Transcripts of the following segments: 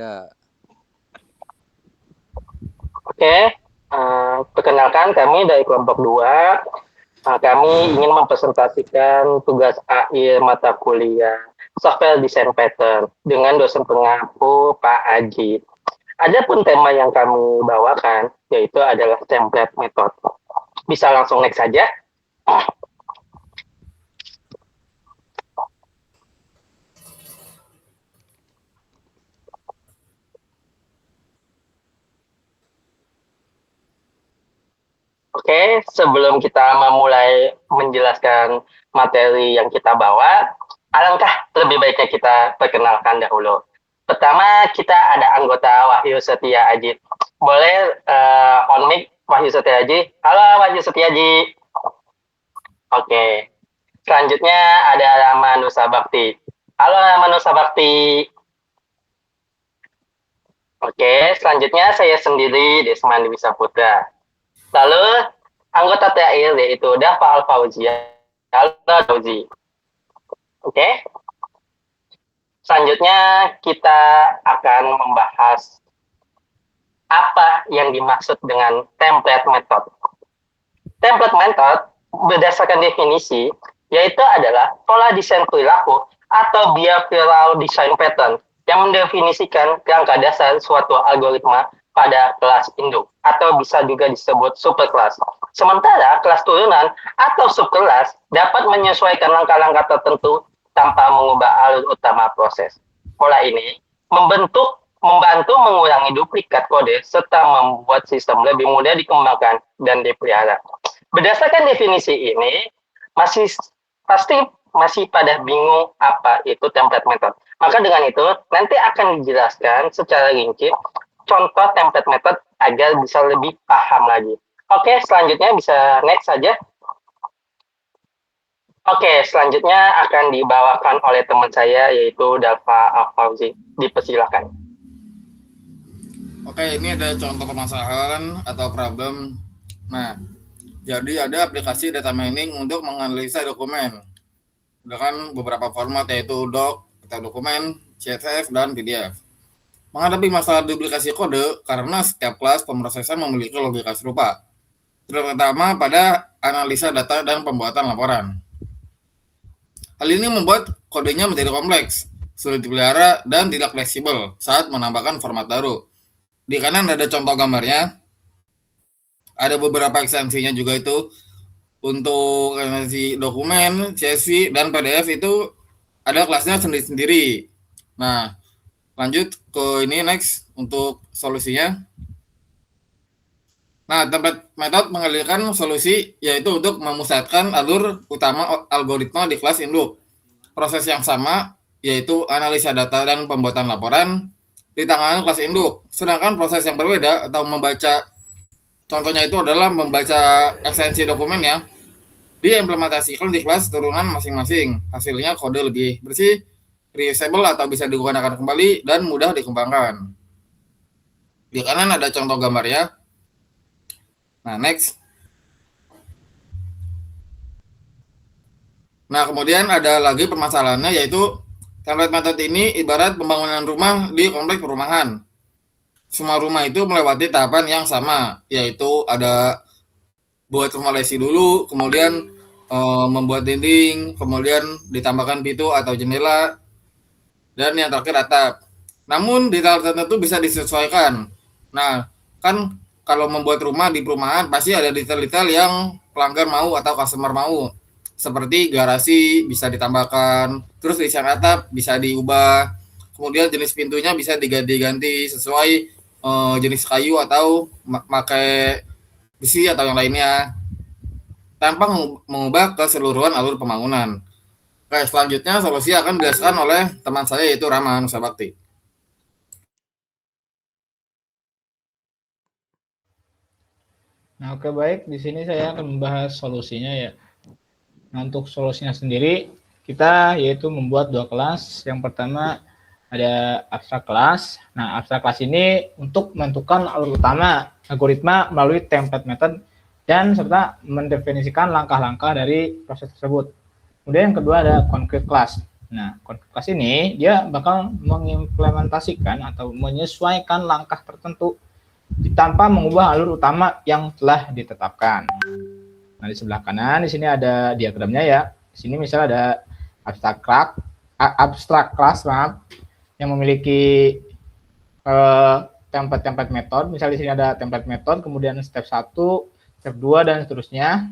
Ya. Oke, perkenalkan kami dari kelompok 2. Kami ingin mempresentasikan tugas akhir mata kuliah Software Design Pattern dengan dosen pengampu Pak Aji. Adapun tema yang kami bawakan yaitu adalah template method. Bisa langsung next saja. Oke, sebelum kita memulai menjelaskan materi yang kita bawa, alangkah lebih baiknya kita perkenalkan dahulu. Pertama, kita ada anggota Wahyu Setia Aji. Boleh on mic Wahyu Setia Aji. Halo Wahyu Setia Aji. Oke. Selanjutnya ada Rama Nusa Bakti. Halo Rama Nusa Bakti. Oke, selanjutnya saya sendiri Desmond Dewi Saputra. Lalu anggota terakhir yaitu Dafa Alfauzia. Halo Fauzi. Oke. Selanjutnya kita akan membahas apa yang dimaksud dengan template method. Template method berdasarkan definisi yaitu adalah pola desain perilaku atau behavioral design pattern yang mendefinisikan kerangka dasar suatu algoritma pada kelas induk atau bisa juga disebut superkelas. Sementara kelas turunan atau subkelas dapat menyesuaikan langkah-langkah tertentu tanpa mengubah alur utama proses. Pola ini membantu mengurangi duplikat kode serta membuat sistem lebih mudah dikembangkan dan dipelihara. Berdasarkan definisi ini, masih pada bingung apa itu template method. Maka dengan itu nanti akan dijelaskan secara rinci contoh template method agar bisa lebih paham lagi. Oke, selanjutnya bisa next saja. Oke, selanjutnya akan dibawakan oleh teman saya yaitu Dafa Alfauzi. Dipersilakan. Oke, ini ada contoh permasalahan atau problem. Nah, jadi ada aplikasi data mining untuk menganalisa dokumen dengan beberapa format yaitu doc atau dokumen, CSV, dan PDF. Menghadapi masalah duplikasi kode karena setiap kelas pemrosesan memiliki logika serupa, terutama pada analisa data dan pembuatan laporan. Hal ini membuat kodenya menjadi kompleks, sulit dipelihara, dan tidak fleksibel saat menambahkan format baru. Di kanan ada contoh gambarnya. Ada beberapa ekstensinya juga itu. Untuk ekstensi dokumen, CSV, dan PDF itu ada kelasnya sendiri-sendiri. Nah, lanjut ke ini next untuk solusinya. Nah, template method menghadirkan solusi yaitu untuk memusatkan alur utama algoritma di kelas induk. Proses yang sama yaitu analisa data dan pembuatan laporan di tangan kelas induk. Sedangkan proses yang berbeda atau membaca, contohnya itu adalah membaca ekstensi dokumen ya, diimplementasikan di kelas turunan masing-masing. Hasilnya kode lebih bersih, reusable atau bisa digunakan kembali dan mudah dikembangkan. Di kanan ada contoh gambarnya. Nah, next. Nah, kemudian ada lagi permasalahannya yaitu template method ini ibarat pembangunan rumah di kompleks perumahan. Semua rumah itu melewati tahapan yang sama, yaitu ada buat formulasi dulu, kemudian membuat dinding, kemudian ditambahkan pintu atau jendela, dan yang terakhir atap. Namun detail tertentu bisa disesuaikan. Nah, kan kalau membuat rumah di perumahan pasti ada detail-detail yang pelanggan mau atau customer mau. Seperti garasi bisa ditambahkan, terus desain atap bisa diubah, kemudian jenis pintunya bisa diganti-ganti sesuai jenis kayu atau pakai besi atau yang lainnya, tanpa mengubah keseluruhan alur pembangunan. Oke, selanjutnya solusi akan dijelaskan oleh teman saya yaitu Rama Nusa Bakti. Nah, oke baik, di sini saya akan membahas solusinya ya. Nah, untuk solusinya sendiri kita yaitu membuat dua kelas. Yang pertama ada abstrak kelas. Nah, abstrak kelas ini untuk menentukan alur utama algoritma melalui template method dan serta mendefinisikan langkah-langkah dari proses tersebut. Kemudian yang kedua ada concrete class. Nah, concrete class ini dia bakal mengimplementasikan atau menyesuaikan langkah tertentu tanpa mengubah alur utama yang telah ditetapkan. Nah, di sebelah kanan di sini ada diagramnya ya. Di sini misalnya ada abstract class, maaf, yang memiliki template method. Misalnya di sini ada template method, kemudian step 1, step 2 dan seterusnya.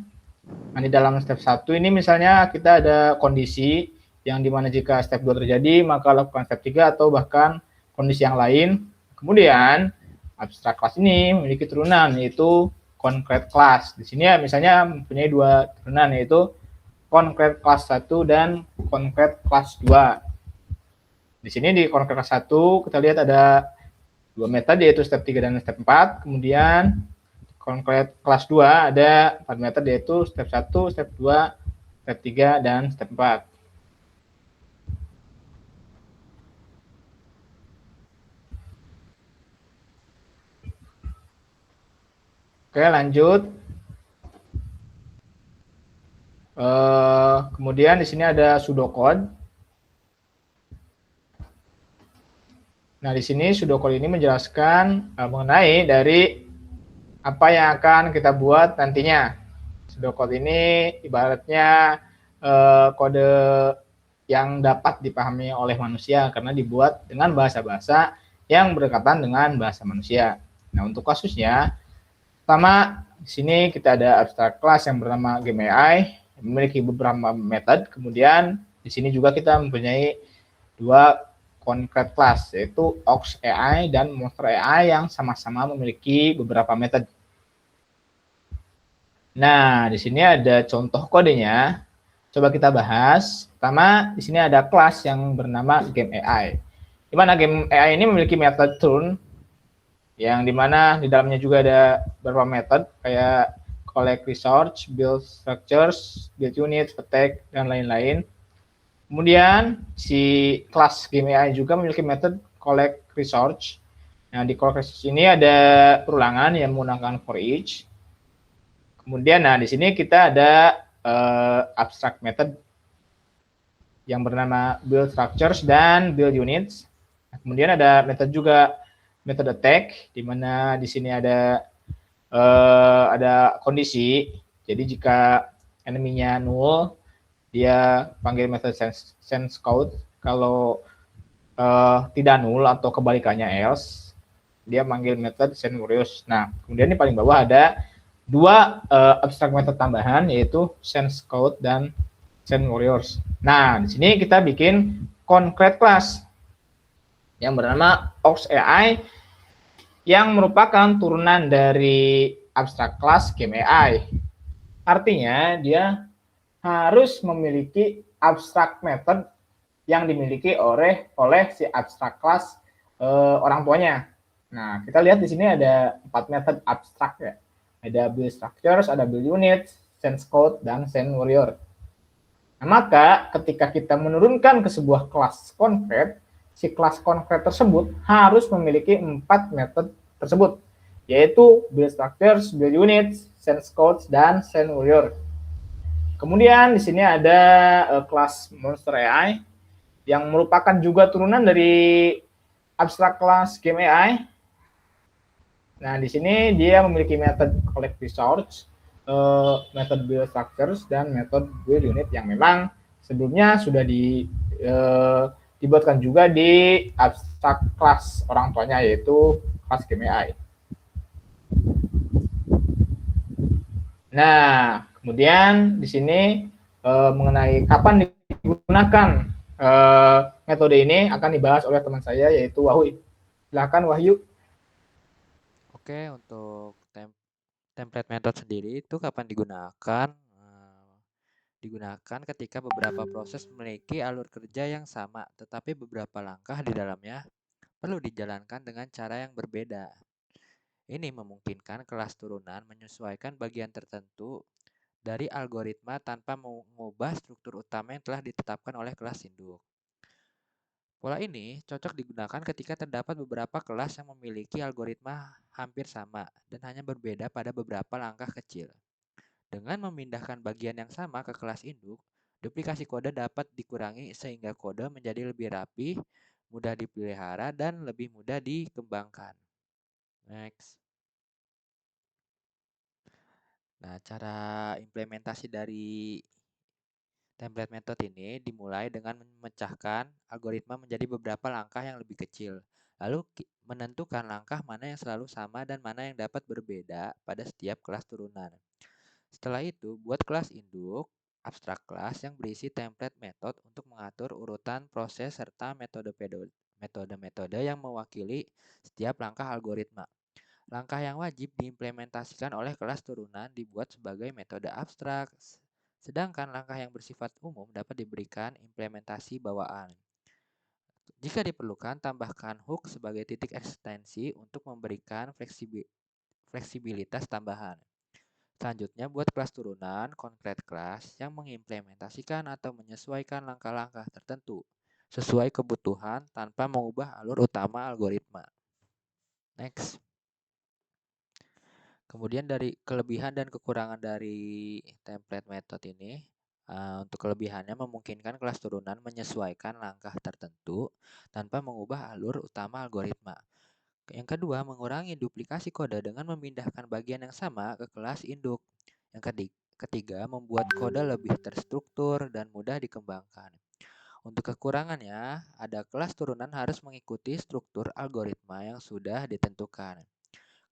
Nah, di dalam step 1 ini misalnya kita ada kondisi yang dimana jika step 2 terjadi, maka lakukan step 3 atau bahkan kondisi yang lain. Kemudian abstract class ini memiliki turunan yaitu concrete class. Di sini ya misalnya mempunyai dua turunan yaitu concrete class 1 dan concrete class 2. Di sini di concrete class 1 kita lihat ada dua metode yaitu step 3 dan step 4. Kemudian concrete class 2 ada 4 metode yaitu step 1, step 2, step 3 dan step 4. Oke, lanjut. Kemudian di sini ada pseudocode. Nah, di sini pseudocode ini menjelaskan mengenai dari apa yang akan kita buat nantinya. Pseudocode ini ibaratnya kode yang dapat dipahami oleh manusia karena dibuat dengan bahasa-bahasa yang berdekatan dengan bahasa manusia. Nah, untuk kasusnya, pertama di sini kita ada abstract class yang bernama GameAI, memiliki beberapa metode. Kemudian di sini juga kita mempunyai dua concrete class, yaitu Ox AI dan Monster AI yang sama-sama memiliki beberapa metode. Nah, di sini ada contoh kodenya. Coba kita bahas. Pertama, di sini ada kelas yang bernama Game AI. Di mana Game AI ini memiliki metode turn, yang dimana di dalamnya juga ada beberapa metode kayak collect resource, build structures, build units, attack, dan lain-lain. Kemudian si kelas Game AI juga memiliki metode collect resource. Nah, di collect resource ini ada perulangan yang menggunakan for each. Kemudian, nah di sini kita ada abstract method yang bernama build structures dan build units. Nah, kemudian ada metode juga metode attack, di mana di sini ada kondisi. Jadi jika enemy-nya null, dia panggil metode sense code. Kalau tidak null atau kebalikannya else, dia manggil metode send warriors. Nah, kemudian ini paling bawah ada dua abstract method tambahan yaitu sense code dan send warriors. Nah, di sini kita bikin concrete class yang bernama Ox AI yang merupakan turunan dari abstract class Game AI. Artinya dia harus memiliki abstract method yang dimiliki oleh si abstract class orang tuanya. Nah, kita lihat di sini ada 4 metode abstrak ya. Ada build structures, ada build units, sense code, dan send warrior. Nah, maka ketika kita menurunkan ke sebuah kelas concrete, si kelas concrete tersebut harus memiliki 4 metode tersebut, yaitu build structures, build units, sense codes, dan send warrior. Kemudian di sini ada kelas Monster AI yang merupakan juga turunan dari abstract class Game AI. Nah, di sini dia memiliki metode collect resource, metode build structures, dan metode build unit yang memang sebelumnya sudah dibuatkan juga di abstract class orang tuanya yaitu kelas Game AI. Nah, kemudian di sini mengenai kapan digunakan metode ini akan dibahas oleh teman saya yaitu Wahyu. Silakan Wahyu. Oke, untuk template method sendiri itu kapan digunakan? Digunakan ketika beberapa proses memiliki alur kerja yang sama, tetapi beberapa langkah di dalamnya perlu dijalankan dengan cara yang berbeda. Ini memungkinkan kelas turunan menyesuaikan bagian tertentu dari algoritma tanpa mengubah struktur utama yang telah ditetapkan oleh kelas induk. Pola ini cocok digunakan ketika terdapat beberapa kelas yang memiliki algoritma hampir sama dan hanya berbeda pada beberapa langkah kecil. Dengan memindahkan bagian yang sama ke kelas induk, Duplikasi kode dapat dikurangi sehingga kode menjadi lebih rapi, mudah dipelihara, dan lebih mudah dikembangkan. Next. Nah, cara implementasi dari template method ini dimulai dengan memecahkan algoritma menjadi beberapa langkah yang lebih kecil. Lalu menentukan langkah mana yang selalu sama dan mana yang dapat berbeda pada setiap kelas turunan. Setelah itu, buat kelas induk, abstrak kelas yang berisi template method untuk mengatur urutan proses serta metode-metode yang mewakili setiap langkah algoritma. Langkah yang wajib diimplementasikan oleh kelas turunan dibuat sebagai metode abstrak, sedangkan langkah yang bersifat umum dapat diberikan implementasi bawaan. Jika diperlukan, tambahkan hook sebagai titik ekstensi untuk memberikan fleksibilitas tambahan. Selanjutnya, buat kelas turunan, concrete class yang mengimplementasikan atau menyesuaikan langkah-langkah tertentu sesuai kebutuhan tanpa mengubah alur utama algoritma. Next. Kemudian dari kelebihan dan kekurangan dari template method ini, untuk kelebihannya memungkinkan kelas turunan menyesuaikan langkah tertentu tanpa mengubah alur utama algoritma. Yang kedua, mengurangi duplikasi kode dengan memindahkan bagian yang sama ke kelas induk. Yang ketiga, membuat kode lebih terstruktur dan mudah dikembangkan. Untuk kekurangannya, ada kelas turunan harus mengikuti struktur algoritma yang sudah ditentukan.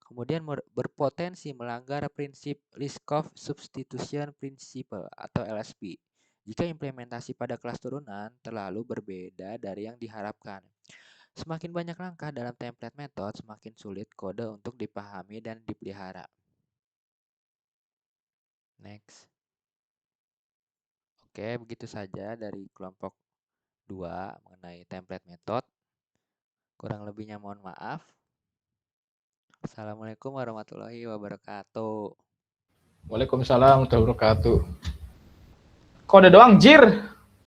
Kemudian berpotensi melanggar prinsip Liskov Substitution Principle atau LSP jika implementasi pada kelas turunan terlalu berbeda dari yang diharapkan. Semakin banyak langkah dalam template method, semakin sulit kode untuk dipahami dan dipelihara. Next. Oke, begitu saja dari kelompok 2 mengenai template method. Kurang lebihnya mohon maaf. Assalamualaikum warahmatullahi wabarakatuh. Waalaikumsalam warahmatullahi wabarakatuh. Kode doang, jir.